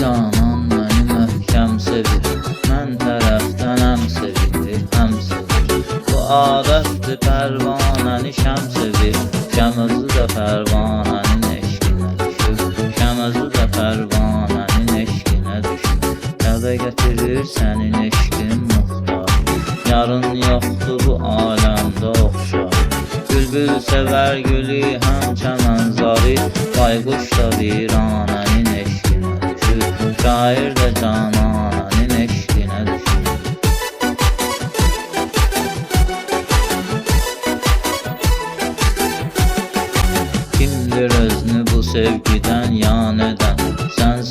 canan məni möhkəm sevir, mən tərəfdən həm sevir, həm sevir. Bu adətdir pərvanəni şəm sevir, şəm özü də pərvanənin eşqinə düşür, şəm özü də pərvanənin eşqinə düşür. Qədə gətirir sənin eşqin muxtar, yarın yoxdur bu aləmdə oxşar. Bülbül sevər gülü həm çəmənzarı, bayquş da viranənin eşqinə düşür, şair də cananənin eşqinə düşür. Kimdir özünü bu sevgidən yan edən,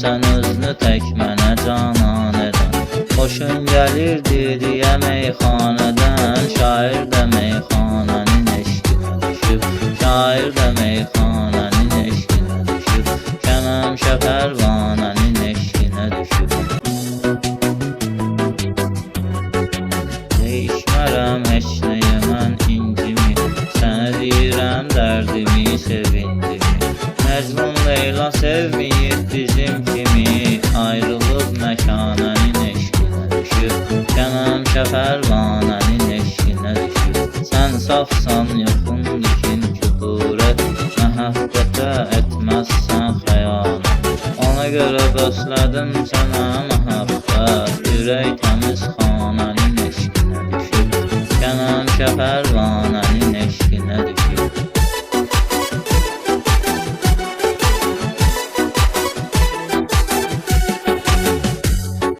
sən özünü tək mənə canan edən. Xoşun gəlir deyə meyxanədən, şair də meyxanənin eşqinə düşüb, şair də meyxanənin eşqinə düşüb, şəməmşə pərvanənin eşqinə düşüb. Değişmərəm heç nəyə mən incimi, sənə deyirəm dərdimi, sevindimi. Məcnun Leyla sevməyib bizim kimi, ayrılıb məkanənin eşqinə düşüb, şəməmşə pərvanənin eşqinə düşüb. Sən safsan yoxundur kim küdurət, məhəbbətə etməzsən xəyanət. Ona görə bəslədim sənə məhəbbət, ürək təmiz xanənin eşqinə düşüb, şəməmşə pərvanənin